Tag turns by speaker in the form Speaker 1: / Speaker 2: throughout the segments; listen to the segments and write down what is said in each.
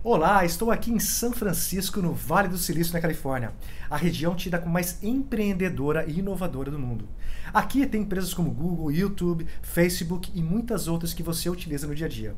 Speaker 1: Olá, estou aqui em São Francisco, no Vale do Silício, na Califórnia, a região tida como mais empreendedora e inovadora do mundo. Aqui tem empresas como Google, YouTube, Facebook e muitas outras que você utiliza no dia a dia.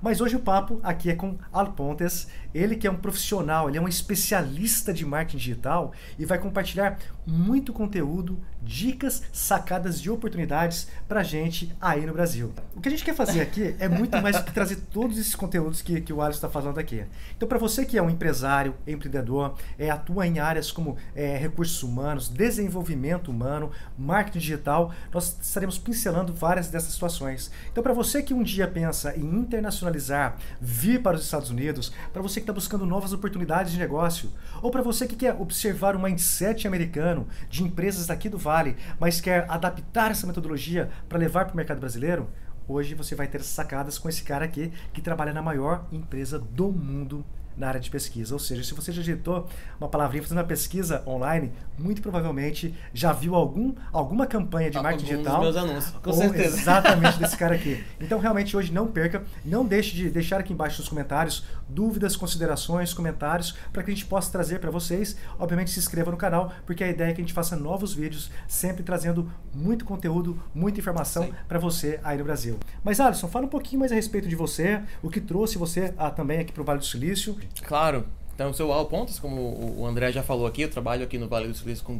Speaker 1: Mas hoje o papo aqui é com Al Pontes, ele que é um profissional, ele é um especialista de marketing digital e vai compartilhar muito conteúdo, dicas, sacadas e oportunidades pra gente aí no Brasil. O que a gente quer fazer aqui é muito mais do que trazer todos esses conteúdos que o Alisson está falando aqui. Então, para você que é um empresário, empreendedor, atua em áreas como recursos humanos, desenvolvimento humano, marketing digital, nós estaremos pincelando várias dessas situações. Então, para você que um dia pensa em internacionalizar, vir para os Estados Unidos, para você que está buscando novas oportunidades de negócio, ou para você que quer observar o mindset americano de empresas daqui do Vale, mas quer adaptar essa metodologia para levar para o mercado brasileiro, hoje você vai ter sacadas com esse cara aqui que trabalha na maior empresa do mundo na área de pesquisa. Ou seja, se você já digitou uma palavrinha fazendo uma pesquisa online, muito provavelmente já viu alguma campanha de marketing digital.
Speaker 2: Dos meus anúncios, com certeza.
Speaker 1: Exatamente desse cara aqui. Então, realmente, hoje não perca, não deixe de deixar aqui embaixo nos comentários dúvidas, considerações, comentários, para que a gente possa trazer para vocês. Obviamente, se inscreva no canal, porque a ideia é que a gente faça novos vídeos, sempre trazendo muito conteúdo, muita informação para você aí no Brasil. Mas, Alisson, fala um pouquinho mais a respeito de você, o que trouxe você também aqui para o Vale do Silício.
Speaker 2: Claro. Então, eu sou o Al Pontes, como o André já falou aqui, eu trabalho aqui no Vale do Silício com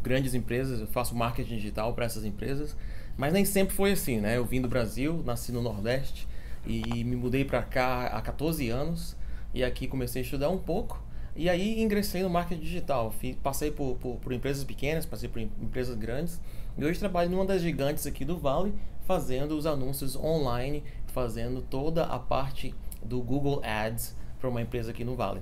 Speaker 2: grandes empresas, eu faço marketing digital para essas empresas, mas nem sempre foi assim, né? Eu vim do Brasil, nasci no Nordeste e me mudei para cá há 14 anos e aqui comecei a estudar um pouco e aí ingressei no marketing digital. Passei por empresas pequenas, passei por empresas grandes e hoje trabalho numa das gigantes aqui do Vale, fazendo os anúncios online, fazendo toda a parte do Google Ads para uma empresa aqui no Vale.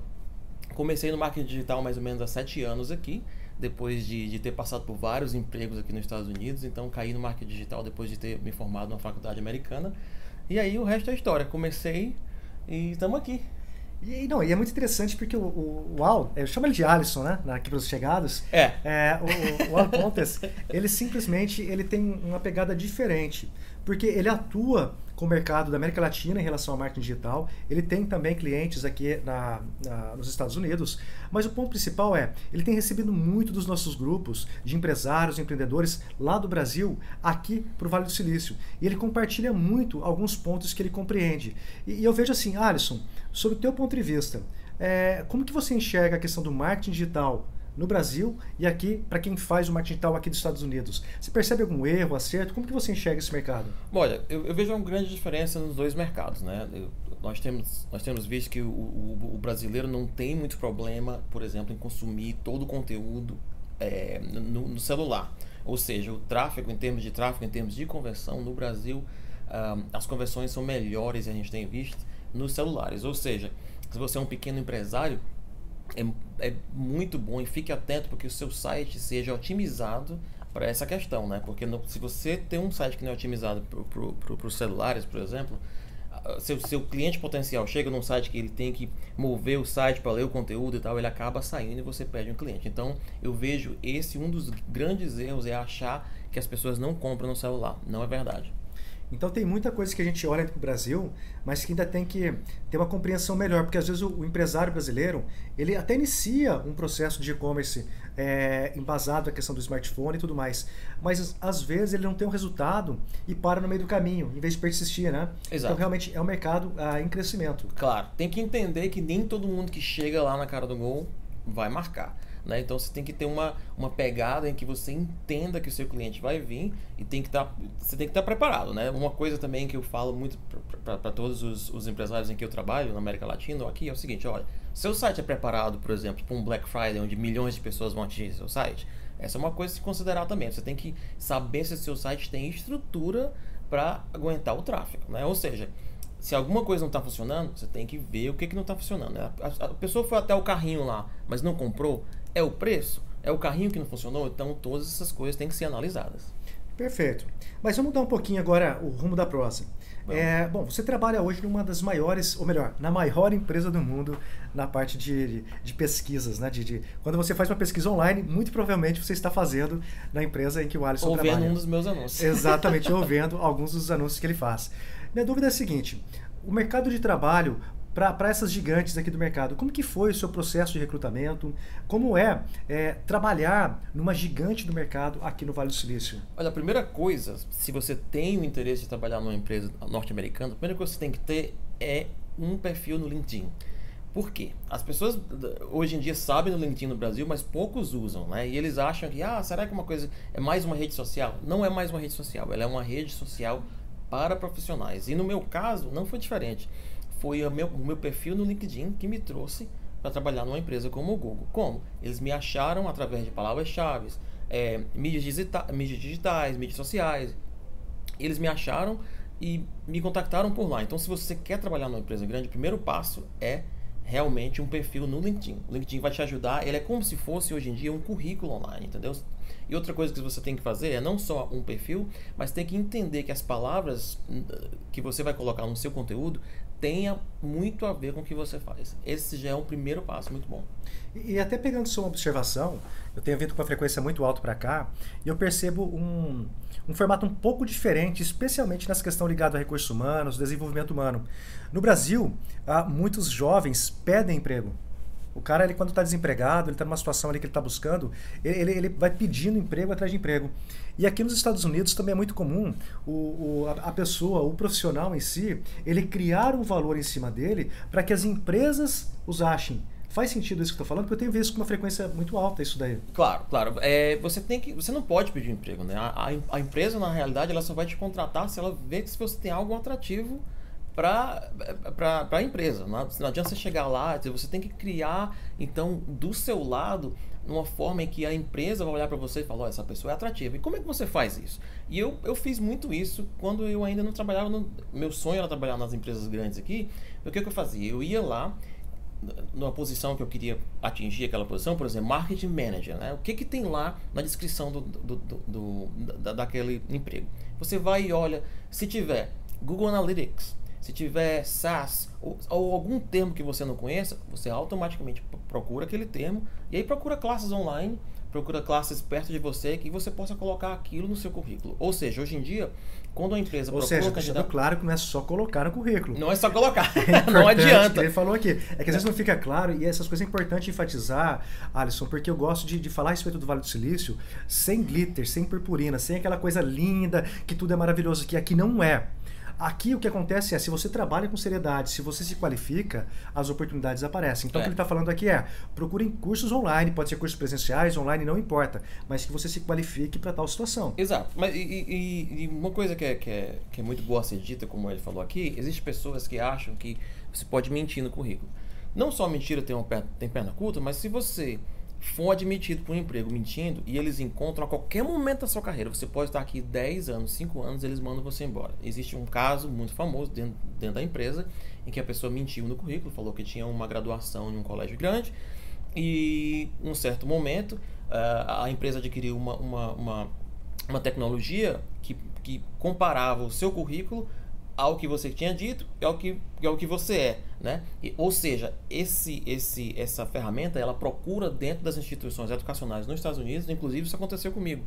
Speaker 2: Comecei no marketing digital mais ou menos há 7 anos aqui, depois de ter passado por vários empregos aqui nos Estados Unidos, então caí no marketing digital depois de ter me formado numa faculdade americana, e aí o resto é história, comecei e estamos aqui.
Speaker 1: E é muito interessante porque o Al, eu chamo ele de Alisson, né? Aqui para os chegados. O Al Pontes, ele simplesmente tem uma pegada diferente, porque ele atua com o mercado da América Latina em relação ao marketing digital. Ele tem também clientes aqui nos Estados Unidos, mas o ponto principal ele tem recebido muito dos nossos grupos de empresários, empreendedores lá do Brasil, aqui para o Vale do Silício. E ele compartilha muito alguns pontos que ele compreende. E eu vejo assim, Alisson, sob o teu ponto de vista, como que você enxerga a questão do marketing digital no Brasil e aqui para quem faz o marketing digital aqui dos Estados Unidos? Você percebe algum erro, acerto? Como que você enxerga esse mercado?
Speaker 2: Bom, olha, eu vejo uma grande diferença nos dois mercados, né? Nós temos visto que o brasileiro não tem muito problema, por exemplo, em consumir todo o conteúdo no celular. Ou seja, o tráfego, em termos de conversão, no Brasil, as conversões são melhores, a gente tem visto, nos celulares. Ou seja, se você é um pequeno empresário, é muito bom e fique atento porque o seu site seja otimizado para essa questão, né? Porque se você tem um site que não é otimizado para os celulares, por exemplo, seu cliente potencial chega num site que ele tem que mover o site para ler o conteúdo e tal, ele acaba saindo e você perde um cliente. Então, eu vejo um dos grandes erros é achar que as pessoas não compram no celular. Não é verdade.
Speaker 1: Então tem muita coisa que a gente olha no Brasil, mas que ainda tem que ter uma compreensão melhor, porque às vezes o empresário brasileiro, ele até inicia um processo de e-commerce embasado na questão do smartphone e tudo mais, mas às vezes ele não tem um resultado e para no meio do caminho, em vez de persistir, né?
Speaker 2: Exato.
Speaker 1: Então realmente é um mercado em crescimento.
Speaker 2: Claro, tem que entender que nem todo mundo que chega lá na cara do gol vai marcar. Né? Então você tem que ter uma pegada em que você entenda que o seu cliente vai vir e você tem que estar preparado. Né? Uma coisa também que eu falo muito para todos os empresários em que eu trabalho na América Latina aqui é o seguinte: olha, seu site é preparado, por exemplo, para um Black Friday onde milhões de pessoas vão atingir seu site? Essa é uma coisa a se considerar também. Você tem que saber se o seu site tem estrutura para aguentar o tráfego. Né? Ou seja, se alguma coisa não está funcionando, você tem que ver o que não está funcionando. Né? A pessoa foi até o carrinho lá, mas não comprou. É o preço? É o carrinho que não funcionou? Então todas essas coisas têm que ser analisadas.
Speaker 1: Perfeito. Mas vamos mudar um pouquinho agora o rumo da prosa. Bom, você trabalha hoje numa das maiores, ou melhor, na maior empresa do mundo na parte de pesquisas, né? Quando você faz uma pesquisa online, muito provavelmente você está fazendo na empresa em que o Alisson trabalha.
Speaker 2: Ou vendo um dos meus anúncios.
Speaker 1: Exatamente, ou vendo alguns dos anúncios que ele faz. Minha dúvida é a seguinte: o mercado de trabalho para essas gigantes aqui do mercado. Como que foi o seu processo de recrutamento? Como trabalhar numa gigante do mercado aqui no Vale do Silício?
Speaker 2: Olha, a primeira coisa, se você tem o interesse de trabalhar numa empresa norte-americana, a primeira coisa que você tem que ter é um perfil no LinkedIn. Por quê? As pessoas hoje em dia sabem do LinkedIn no Brasil, mas poucos usam, né? E eles acham que, será que uma coisa é mais uma rede social? Não é mais uma rede social, ela é uma rede social para profissionais. E no meu caso, não foi diferente. Foi o meu perfil no LinkedIn que me trouxe para trabalhar numa empresa como o Google. Como? Eles me acharam através de palavras-chave, mídias digitais, mídias sociais. Eles me acharam e me contactaram por lá. Então, se você quer trabalhar numa empresa grande, o primeiro passo é realmente um perfil no LinkedIn. O LinkedIn vai te ajudar, ele é como se fosse hoje em dia um currículo online, entendeu? E outra coisa que você tem que fazer é não só um perfil, mas tem que entender que as palavras que você vai colocar no seu conteúdo tenha muito a ver com o que você faz. Esse já é um primeiro passo muito bom.
Speaker 1: E até pegando sua observação, eu tenho vindo com uma frequência muito alta para cá, e eu percebo um formato um pouco diferente, especialmente nessa questão ligada a recursos humanos, desenvolvimento humano. No Brasil, muitos jovens pedem emprego. O cara, ele, quando está desempregado, ele está numa situação ali que ele está buscando, ele vai pedindo emprego atrás de emprego. E aqui nos Estados Unidos também é muito comum a pessoa, o profissional em si, ele criar um valor em cima dele para que as empresas os achem. Faz sentido isso que eu estou falando? Porque eu tenho visto com uma frequência muito alta isso daí.
Speaker 2: Claro. Você não pode pedir emprego, né? A empresa, na realidade, ela só vai te contratar se ela vê que se você tem algo atrativo para a empresa. Não adianta você chegar lá, você tem que criar, então, do seu lado, uma forma em que a empresa vai olhar para você e falar, essa pessoa é atrativa. E como é que você faz isso? E eu fiz muito isso quando eu ainda não trabalhava, meu sonho era trabalhar nas empresas grandes aqui. O que eu fazia? Eu ia lá, numa posição que eu queria atingir aquela posição, por exemplo, marketing manager, né? O que tem lá na descrição daquele emprego? Você vai e olha, se tiver Google Analytics, se tiver SaaS ou algum termo que você não conheça, você automaticamente procura aquele termo e aí procura classes online, procura classes perto de você que você possa colocar aquilo no seu currículo. Ou seja, hoje em dia, quando a empresa
Speaker 1: procura deixando claro que não é só colocar no currículo.
Speaker 2: Não é só colocar, não adianta.
Speaker 1: Ele falou aqui, é que às vezes não fica claro e essas coisas é importante enfatizar, Alisson, porque eu gosto de falar a respeito do Vale do Silício sem glitter, sem purpurina, sem aquela coisa linda, que tudo é maravilhoso, que aqui não é. Aqui o que acontece é, se você trabalha com seriedade, se você se qualifica, as oportunidades aparecem. Então o que ele está falando aqui é, procurem cursos online, pode ser cursos presenciais, online, não importa, mas que você se qualifique para tal situação.
Speaker 2: Exato. Mas, e uma coisa que é muito boa a ser dita, como ele falou aqui, existem pessoas que acham que você pode mentir no currículo. Não só mentira tem perna curta, mas se você for admitido para um emprego mentindo e eles encontram a qualquer momento da sua carreira, você pode estar aqui 10 anos, 5 anos, eles mandam você embora. Existe um caso muito famoso dentro da empresa em que a pessoa mentiu no currículo, falou que tinha uma graduação em um colégio grande e em um certo momento a empresa adquiriu uma tecnologia que comparava o seu currículo ao que você tinha dito e ao que você é, né? Ou seja, essa ferramenta, ela procura dentro das instituições educacionais nos Estados Unidos, inclusive isso aconteceu comigo.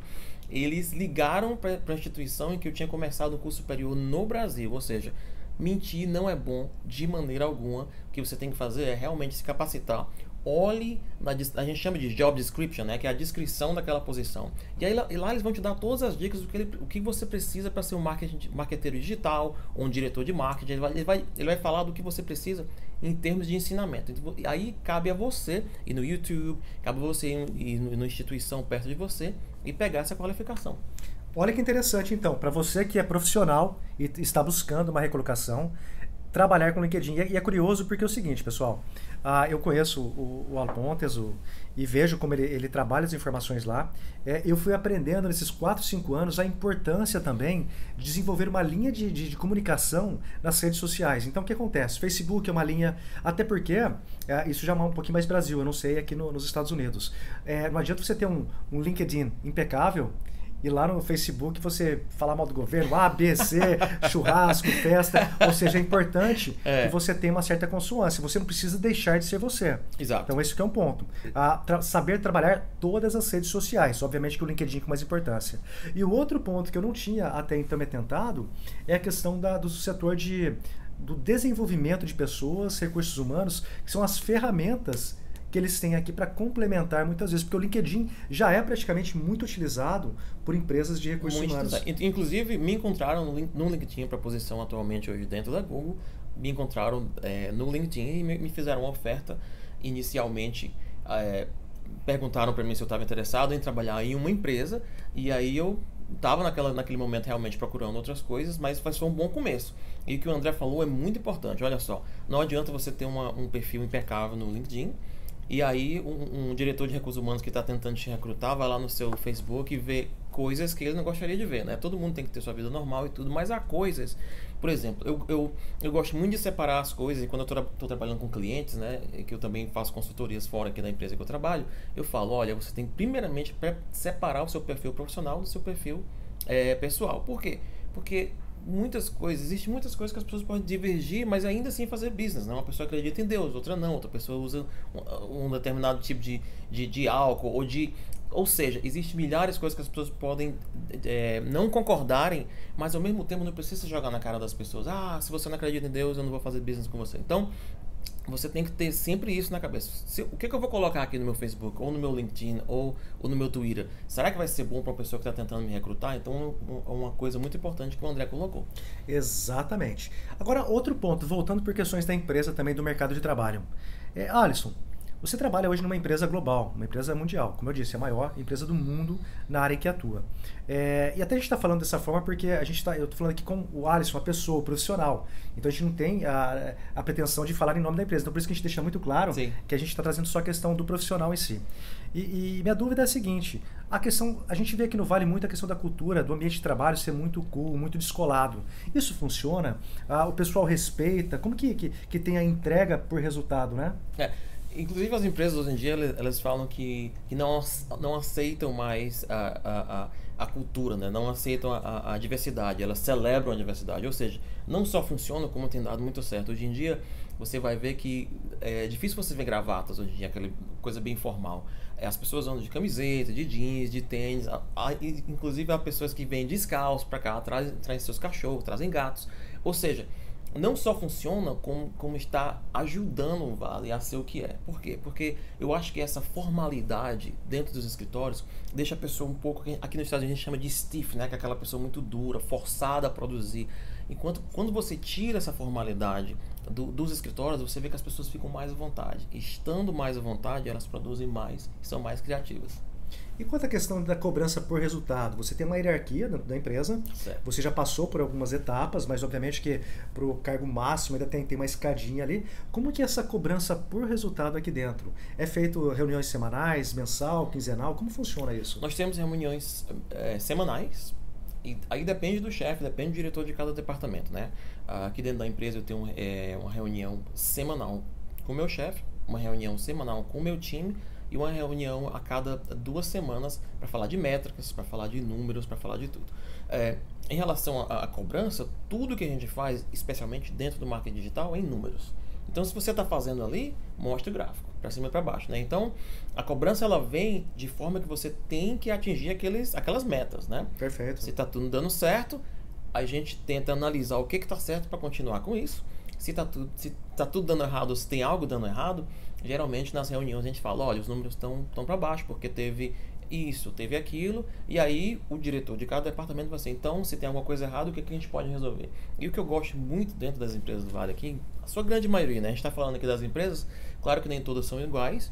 Speaker 2: Eles ligaram para a instituição em que eu tinha começado o curso superior no Brasil, ou seja, mentir não é bom de maneira alguma. O que você tem que fazer é realmente se capacitar. Olhe, a gente chama de job description, né, que é a descrição daquela posição. E aí lá eles vão te dar todas as dicas do que você precisa para ser um marqueteiro digital ou um diretor de marketing. Ele vai falar do que você precisa em termos de ensinamento. Então, aí cabe a você ir no YouTube, cabe a você ir na instituição perto de você e pegar essa qualificação.
Speaker 1: Olha que interessante, então, para você que é profissional e está buscando uma recolocação, trabalhar com o LinkedIn. E é curioso porque é o seguinte, pessoal, eu conheço o Alpontes e vejo como ele trabalha as informações lá. Eu fui aprendendo nesses 4, 5 anos a importância também de desenvolver uma linha de comunicação nas redes sociais. Então o que acontece? Facebook é uma linha, até porque isso já é um pouquinho mais Brasil, eu não sei aqui nos Estados Unidos. Não adianta você ter um LinkedIn impecável e lá no Facebook você falar mal do governo, A, B, C, churrasco, festa, ou seja, é importante que você tenha uma certa consoância, você não precisa deixar de ser você.
Speaker 2: Exato.
Speaker 1: Então esse que é um ponto. Saber trabalhar todas as redes sociais, obviamente que o LinkedIn com mais importância. E o outro ponto que eu não tinha até então me atentado é a questão do setor de do desenvolvimento de pessoas, recursos humanos, que são as ferramentas que eles têm aqui para complementar muitas vezes, porque o LinkedIn já é praticamente muito utilizado por empresas de recursos humanos.
Speaker 2: Inclusive, me encontraram no LinkedIn para a posição atualmente hoje dentro da Google, me encontraram no LinkedIn e me fizeram uma oferta inicialmente. Perguntaram para mim se eu estava interessado em trabalhar em uma empresa, e aí eu estava naquele momento realmente procurando outras coisas, mas foi um bom começo. E o que o André falou é muito importante. Olha só, não adianta você ter um perfil impecável no LinkedIn, e aí um diretor de recursos humanos que está tentando te recrutar vai lá no seu Facebook e vê coisas que ele não gostaria de ver, né? Todo mundo tem que ter sua vida normal e tudo, mas há coisas... Por exemplo, eu gosto muito de separar as coisas, e quando eu estou trabalhando com clientes, né, que eu também faço consultorias fora aqui da empresa que eu trabalho, eu falo, olha, você tem primeiramente para separar o seu perfil profissional do seu perfil pessoal. Por quê? Porque existem muitas coisas que as pessoas podem divergir, mas ainda assim fazer business, né? Uma pessoa acredita em Deus, outra não, outra pessoa usa um determinado tipo de álcool, ou seja, existem milhares de coisas que as pessoas podem não concordarem, mas ao mesmo tempo não precisa jogar na cara das pessoas. Ah, se você não acredita em Deus, eu não vou fazer business com você. Então, você tem que ter sempre isso na cabeça. O que eu vou colocar aqui no meu Facebook, ou no meu LinkedIn, ou no meu Twitter? Será que vai ser bom para uma pessoa que está tentando me recrutar? Então, é uma coisa muito importante que o André colocou.
Speaker 1: Exatamente. Agora, outro ponto, voltando por questões da empresa também, do mercado de trabalho. Alisson, você trabalha hoje numa empresa global, uma empresa mundial, como eu disse, a maior empresa do mundo na área em que atua. E até a gente está falando dessa forma porque eu estou falando aqui com o Alisson, uma pessoa, um profissional. Então a gente não tem a pretensão de falar em nome da empresa. Então por isso que a gente deixa muito claro
Speaker 2: Sim.
Speaker 1: que a gente está trazendo só a questão do profissional em si. E minha dúvida é a seguinte, a gente vê aqui no Vale muito a questão da cultura, do ambiente de trabalho ser muito cool, muito descolado. Isso funciona? O pessoal respeita? Como que tem a entrega por resultado, né?
Speaker 2: Inclusive as empresas hoje em dia elas falam que não aceitam mais a cultura, né? Não aceitam a diversidade, elas celebram a diversidade, ou seja, não só funciona como tem dado muito certo. Hoje em dia você vai ver que é difícil você ver gravatas hoje em dia, aquela coisa bem informal. As pessoas andam de camiseta, de jeans, de tênis, inclusive há pessoas que vêm descalço para cá, trazem seus cachorros, trazem gatos, ou seja, não só funciona como está ajudando o Vale a ser o que é. Por quê? Porque eu acho que essa formalidade dentro dos escritórios deixa a pessoa um pouco, aqui nos Estados Unidos a gente chama de stiff, né? Que é aquela pessoa muito dura, forçada a produzir. Enquanto quando você tira essa formalidade dos escritórios, você vê que as pessoas ficam mais à vontade. Estando mais à vontade, elas produzem mais e são mais criativas.
Speaker 1: E quanto à questão da cobrança por resultado? Você tem uma hierarquia dentro da empresa,
Speaker 2: certo.
Speaker 1: Você já passou por algumas etapas, mas obviamente que para o cargo máximo ainda tem uma escadinha ali. Como que é essa cobrança por resultado aqui dentro? É feito reuniões semanais, mensal, quinzenal? Como funciona isso?
Speaker 2: Nós temos reuniões semanais, e aí depende do chefe, depende do diretor de cada departamento, né? Aqui dentro da empresa eu tenho uma reunião semanal com o meu chefe, uma reunião semanal com o meu time, e uma reunião a cada 2 semanas para falar de métricas, para falar de números, para falar de tudo. Em relação à cobrança, tudo que a gente faz, especialmente dentro do marketing digital, é em números. Então, se você está fazendo ali, mostra o gráfico, para cima e para baixo, né? Então, a cobrança ela vem de forma que você tem que atingir aquelas metas, né?
Speaker 1: Perfeito.
Speaker 2: Se está tudo dando certo, a gente tenta analisar o que está certo para continuar com isso. Se tá tudo dando errado, ou se tem algo dando errado, geralmente nas reuniões a gente fala, olha, os números estão para baixo, porque teve isso, teve aquilo, e aí o diretor de cada departamento vai ser, então, se tem alguma coisa errada, o que a gente pode resolver? E o que eu gosto muito dentro das empresas do Vale aqui, a sua grande maioria, né? A gente está falando aqui das empresas, claro que nem todas são iguais,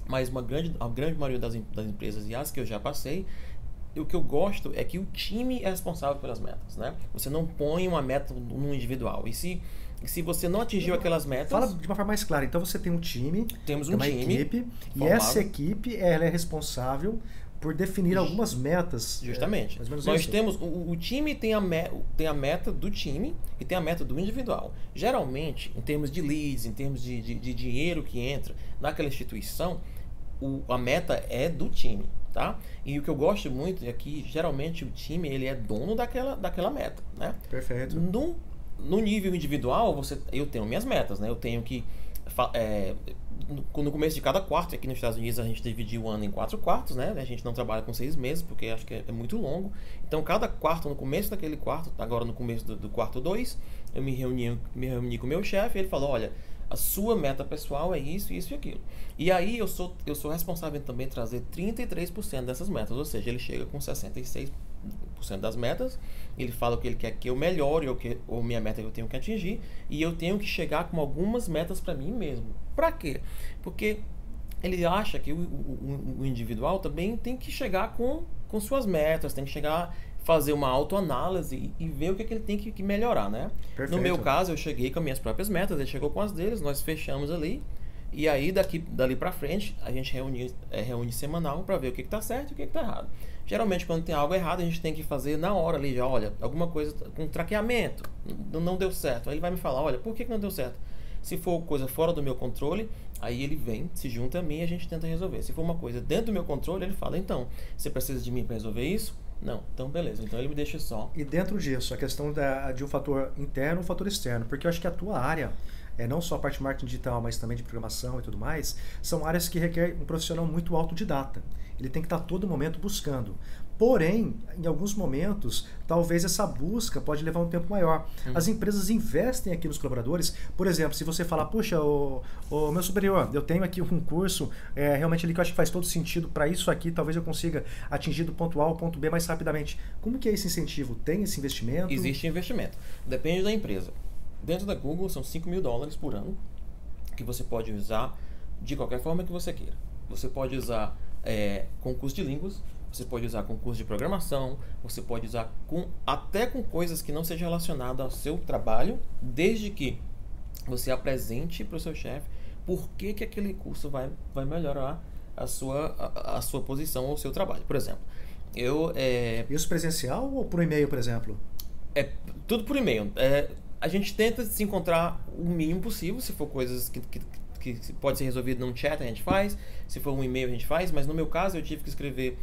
Speaker 2: mas a grande maioria das empresas e as que eu já passei, o que eu gosto é que o time é responsável pelas metas, né? Você não põe uma meta no individual, e se você não atingiu aquelas metas...
Speaker 1: Fala de uma forma mais clara. Então você tem um time,
Speaker 2: temos
Speaker 1: uma equipe, e essa equipe ela é responsável por definir algumas metas.
Speaker 2: Justamente. Nós temos... O time tem a meta do time e tem a meta do individual. Geralmente, em termos de leads, em termos de dinheiro que entra naquela instituição, a meta é do time. Tá? E o que eu gosto muito é que, geralmente, o time ele é dono daquela meta. Né?
Speaker 1: Perfeito.
Speaker 2: No nível individual, eu tenho minhas metas, né? Eu tenho que no começo de cada quarto, aqui nos Estados Unidos a gente divide o ano em 4 quartos, né? A gente não trabalha com 6 meses, porque acho que é muito longo. Então, cada quarto, no começo daquele quarto, agora no começo do quarto 2, eu me reuni com o meu chefe e ele falou, olha, a sua meta pessoal é isso, isso e aquilo. E aí eu sou responsável também por trazer 33% dessas metas, ou seja, ele chega com 66% das metas, ele fala o que ele quer que eu melhore, ou minha meta que eu tenho que atingir, e eu tenho que chegar com algumas metas para mim mesmo. Para quê? Porque ele acha que o individual também tem que chegar com suas metas, tem que chegar, fazer uma autoanálise e ver o que ele tem que melhorar, né?
Speaker 1: Perfeito.
Speaker 2: No meu caso, eu cheguei com as minhas próprias metas, ele chegou com as deles, nós fechamos ali, e aí dali pra frente a gente reúne semanal para ver o que tá certo e o que tá errado. Geralmente quando tem algo errado a gente tem que fazer na hora ali, já olha, alguma coisa com traqueamento, não deu certo. Aí ele vai me falar, olha, por que não deu certo? Se for coisa fora do meu controle, aí ele vem, se junta a mim e a gente tenta resolver. Se for uma coisa dentro do meu controle, ele fala, então, você precisa de mim para resolver isso? Não, então beleza, então ele me deixa só.
Speaker 1: E dentro disso, a questão de um fator interno e um fator externo, porque eu acho que a tua área, não só a parte de marketing digital, mas também de programação e tudo mais, são áreas que requerem um profissional muito autodidata. Ele tem que estar a todo momento buscando. Porém, em alguns momentos, talvez essa busca pode levar um tempo maior. As empresas investem aqui nos colaboradores. Por exemplo, se você falar, puxa, o meu superior, eu tenho aqui um curso, realmente ali que eu acho que faz todo sentido para isso aqui, talvez eu consiga atingir do ponto A ao ponto B mais rapidamente. Como que é esse incentivo? Tem esse investimento?
Speaker 2: Existe investimento. Depende da empresa. Dentro da Google são $5.000 por ano que você pode usar de qualquer forma que você queira. Você pode usar com curso de línguas, você pode usar com curso de programação, você pode usar até com coisas que não sejam relacionadas ao seu trabalho, desde que você apresente para o seu chefe por que aquele curso vai melhorar a sua posição ou o seu trabalho. Por exemplo,
Speaker 1: Isso presencial ou por e-mail, por exemplo?
Speaker 2: É tudo por e-mail. A gente tenta se encontrar o mínimo possível, se for coisas que pode ser resolvido num chat, a gente faz, se for um e-mail a gente faz, mas no meu caso eu tive que escrever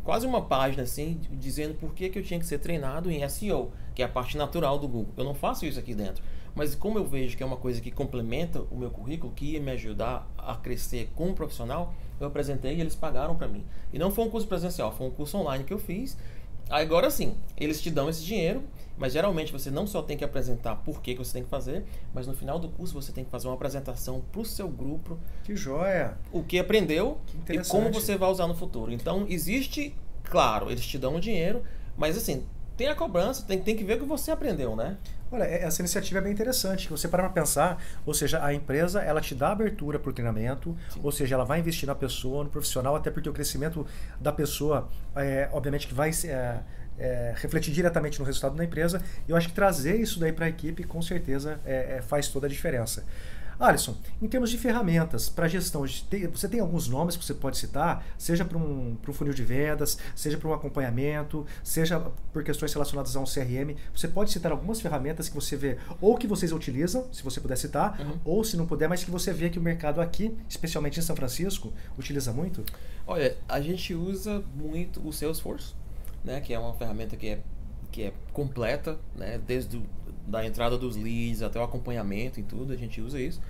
Speaker 2: quase uma página assim, dizendo por que eu tinha que ser treinado em SEO, que é a parte natural do Google. Eu não faço isso aqui dentro, mas como eu vejo que é uma coisa que complementa o meu currículo, que ia me ajudar a crescer como profissional, eu apresentei e eles pagaram para mim. E não foi um curso presencial, foi um curso online que eu fiz. Agora sim, eles te dão esse dinheiro, mas geralmente você não só tem que apresentar por que você tem que fazer, mas no final do curso você tem que fazer uma apresentação para o seu grupo.
Speaker 1: Que joia!
Speaker 2: O que aprendeu
Speaker 1: que
Speaker 2: e como você vai usar no futuro. Então existe, claro, eles te dão o dinheiro, mas assim, tem a cobrança, tem que ver o que você aprendeu, né?
Speaker 1: Olha, essa iniciativa é bem interessante, que você para pensar, ou seja, a empresa ela te dá abertura para o treinamento, sim, ou seja, ela vai investir na pessoa, no profissional, até porque o crescimento da pessoa, obviamente que vai refletir diretamente no resultado da empresa, e eu acho que trazer isso daí para a equipe, com certeza, faz toda a diferença. Alisson, em termos de ferramentas para gestão, você tem alguns nomes que você pode citar, seja para um funil de vendas, seja para um acompanhamento, seja por questões relacionadas a um CRM. Você pode citar algumas ferramentas que você vê, ou que vocês utilizam, se você puder citar, ou se não puder, mas que você vê que o mercado aqui, especialmente em São Francisco, utiliza muito?
Speaker 2: Olha, a gente usa muito o Salesforce, né, que é uma ferramenta que é completa, né, desde da entrada dos leads até o acompanhamento e tudo, a gente usa isso.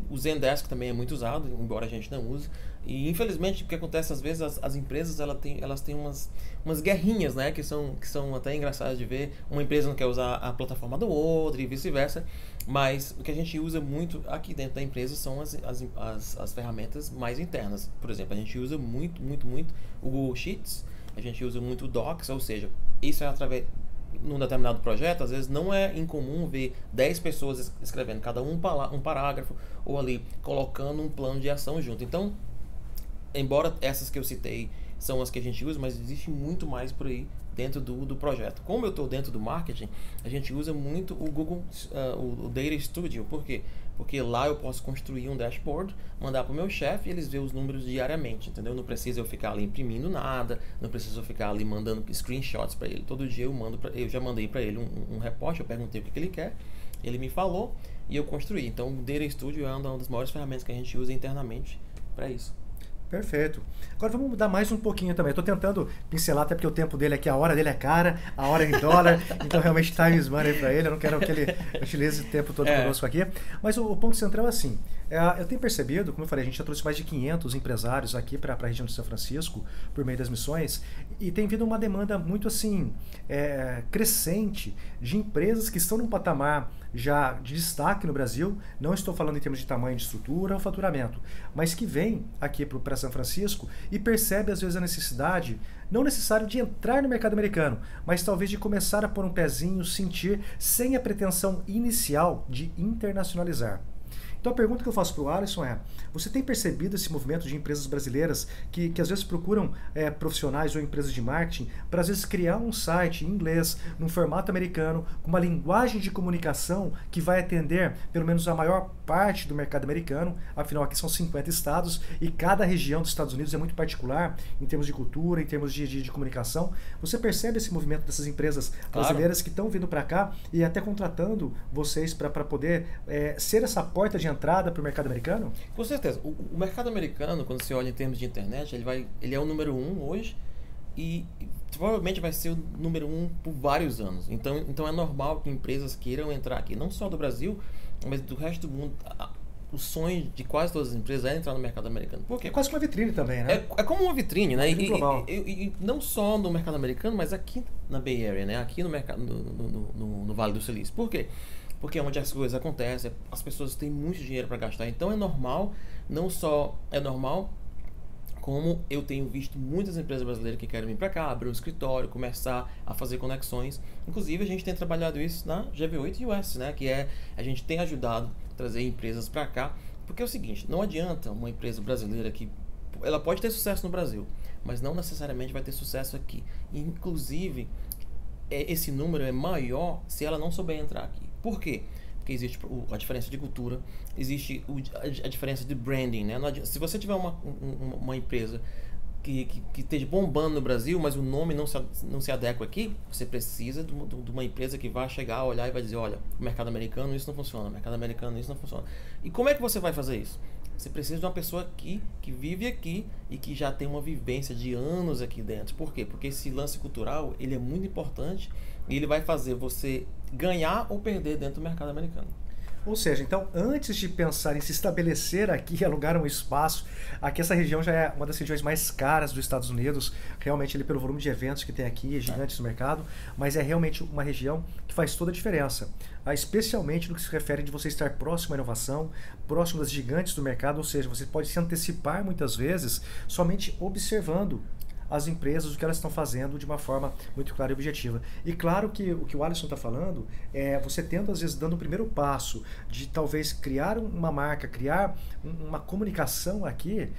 Speaker 2: O Zendesk também é muito usado, embora a gente não use. E infelizmente o que acontece às vezes, as empresas elas têm umas guerrinhas, né, que são até engraçadas de ver. Uma empresa não quer usar a plataforma do outro e vice-versa. Mas o que a gente usa muito aqui dentro da empresa são as ferramentas mais internas. Por exemplo, a gente usa muito o Google Sheets, a gente usa muito o Docs, ou seja, isso é através num determinado projeto, às vezes não é incomum ver 10 pessoas escrevendo cada um parágrafo ou ali colocando um plano de ação junto. Então, embora essas que eu citei são as que a gente usa, mas existe muito mais por aí dentro do projeto. Como eu estou dentro do marketing, a gente usa muito o Google, o Data Studio. Por quê? Porque lá eu posso construir um dashboard, mandar para o meu chefe e eles veem os números diariamente, entendeu? Não precisa eu ficar ali imprimindo nada, não precisa eu ficar ali mandando screenshots para ele. Todo dia eu já mandei para ele um repórter, eu perguntei o que ele quer, ele me falou e eu construí. Então o Data Studio é uma das maiores ferramentas que a gente usa internamente para isso.
Speaker 1: Perfeito. Agora vamos mudar mais um pouquinho também. Estou tentando pincelar, até porque o tempo dele aqui, a hora dele é cara, a hora é em dólar, então realmente time is money para ele. Eu não quero que ele utilize o tempo todo conosco aqui. Mas o ponto central é assim, eu tenho percebido, como eu falei, a gente já trouxe mais de 500 empresários aqui para a região de São Francisco, por meio das missões, e tem vindo uma demanda muito assim, crescente de empresas que estão num patamar já de destaque no Brasil, não estou falando em termos de tamanho de estrutura ou faturamento, mas que vem aqui para São Francisco e percebe às vezes a necessidade, não necessário de entrar no mercado americano, mas talvez de começar a pôr um pezinho, sentir, sem a pretensão inicial de internacionalizar. Então a pergunta que eu faço para o Alisson é, você tem percebido esse movimento de empresas brasileiras que às vezes procuram profissionais ou empresas de marketing para às vezes criar um site em inglês, num formato americano, com uma linguagem de comunicação que vai atender pelo menos a maior parte do mercado americano, afinal aqui são 50 estados e cada região dos Estados Unidos é muito particular em termos de cultura, em termos de comunicação. Você percebe esse movimento dessas empresas brasileiras que estão vindo para cá e até contratando vocês para poder ser essa porta de entrada para o mercado americano?
Speaker 2: Com certeza. O mercado americano, quando você olha em termos de internet, ele é o número 1 hoje e provavelmente vai ser o número 1 por vários anos. Então é normal que empresas queiram entrar aqui, não só do Brasil, mas do resto do mundo. O sonho de quase todas as empresas é entrar no mercado americano. Por quê?
Speaker 1: É quase uma vitrine também, né?
Speaker 2: É como uma vitrine, né?
Speaker 1: E
Speaker 2: não só no mercado americano, mas aqui na Bay Area, né? Aqui no mercado, no Vale do Silício. Por quê? Porque é onde as coisas acontecem, as pessoas têm muito dinheiro para gastar. Então é normal, não só é normal, como eu tenho visto muitas empresas brasileiras que querem vir para cá, abrir um escritório, começar a fazer conexões. Inclusive a gente tem trabalhado isso na GV8 US, né? Que a gente tem ajudado a trazer empresas para cá. Porque é o seguinte, não adianta uma empresa brasileira que ela pode ter sucesso no Brasil, mas não necessariamente vai ter sucesso aqui. Inclusive, esse número é maior se ela não souber entrar aqui. Por quê? Porque existe a diferença de cultura, existe a diferença de branding, né? Se você tiver uma empresa que esteja bombando no Brasil, mas o nome não se adequa aqui, você precisa de uma empresa que vai chegar, olhar e vai dizer, olha, o mercado americano isso não funciona, o mercado americano isso não funciona. E como é que você vai fazer isso? Você precisa de uma pessoa aqui, que vive aqui e que já tem uma vivência de anos aqui dentro. Por quê? Porque esse lance cultural, ele é muito importante e ele vai fazer você ganhar ou perder dentro do mercado americano.
Speaker 1: Ou seja, então, antes de pensar em se estabelecer aqui, alugar um espaço, aqui essa região já é uma das regiões mais caras dos Estados Unidos, realmente pelo volume de eventos que tem aqui, é gigante no mercado, mas é realmente uma região que faz toda a diferença, especialmente no que se refere de você estar próximo à inovação, próximo das gigantes do mercado, ou seja, você pode se antecipar muitas vezes somente observando as empresas, o que elas estão fazendo de uma forma muito clara e objetiva. E claro que o que o Alisson está falando é você tenta, às vezes, dando o primeiro passo de talvez criar uma marca, criar uma comunicação aqui,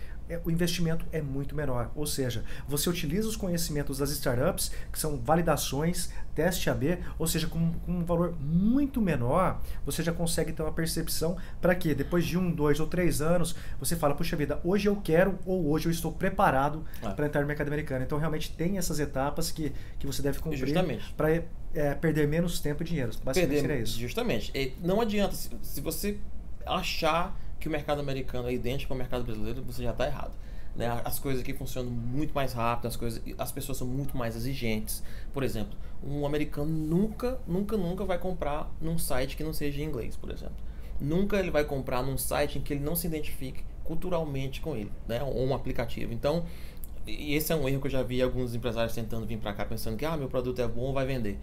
Speaker 1: o investimento é muito menor. Ou seja, você utiliza os conhecimentos das startups, que são validações, teste AB, ou seja, com um valor muito menor, você já consegue ter uma percepção para que depois de 1, 2 ou 3 anos, você fala, puxa vida, hoje eu quero ou hoje eu estou preparado para entrar no mercado americano. Então realmente tem essas etapas que você deve cumprir para perder menos tempo e dinheiro. Basicamente seria isso.
Speaker 2: Justamente. Não adianta, se você achar que o mercado americano é idêntico ao mercado brasileiro, você já está errado. Né? As coisas aqui funcionam muito mais rápido, as pessoas são muito mais exigentes. Por exemplo, um americano nunca vai comprar num site que não seja em inglês, por exemplo. Nunca ele vai comprar num site em que ele não se identifique culturalmente com ele, né? Ou um aplicativo. Então, e esse é um erro que eu já vi alguns empresários tentando vir para cá pensando que meu produto é bom, vai vender.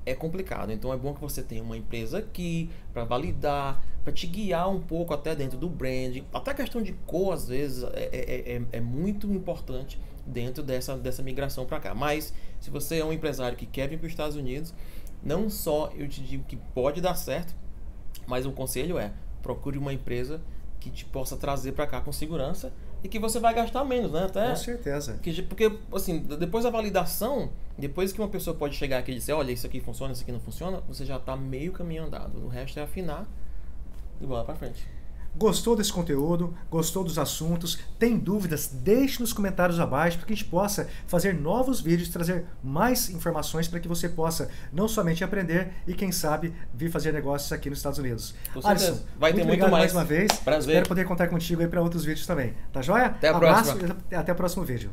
Speaker 2: É complicado, então é bom que você tenha uma empresa aqui para validar, para te guiar um pouco até dentro do branding. Até a questão de cor, às vezes, é muito importante dentro dessa migração para cá. Mas, se você é um empresário que quer vir para os Estados Unidos, não só eu te digo que pode dar certo, mas o conselho é, procure uma empresa que te possa trazer para cá com segurança e que você vai gastar menos, né?
Speaker 1: Com certeza.
Speaker 2: Porque, assim, depois da validação, depois que uma pessoa pode chegar aqui e dizer, olha, isso aqui funciona, isso aqui não funciona, você já está meio caminho andado. O resto é afinar e bola para frente.
Speaker 1: Gostou desse conteúdo? Gostou dos assuntos? Tem dúvidas? Deixe nos comentários abaixo para que a gente possa fazer novos vídeos, trazer mais informações para que você possa não somente aprender e, quem sabe, vir fazer negócios aqui nos Estados Unidos.
Speaker 2: Alisson, vai ter muito
Speaker 1: mais uma vez.
Speaker 2: Prazer.
Speaker 1: Espero poder contar contigo aí para outros vídeos também. Tá joia?
Speaker 2: Até a
Speaker 1: Abraço
Speaker 2: próxima.
Speaker 1: E até o próximo vídeo.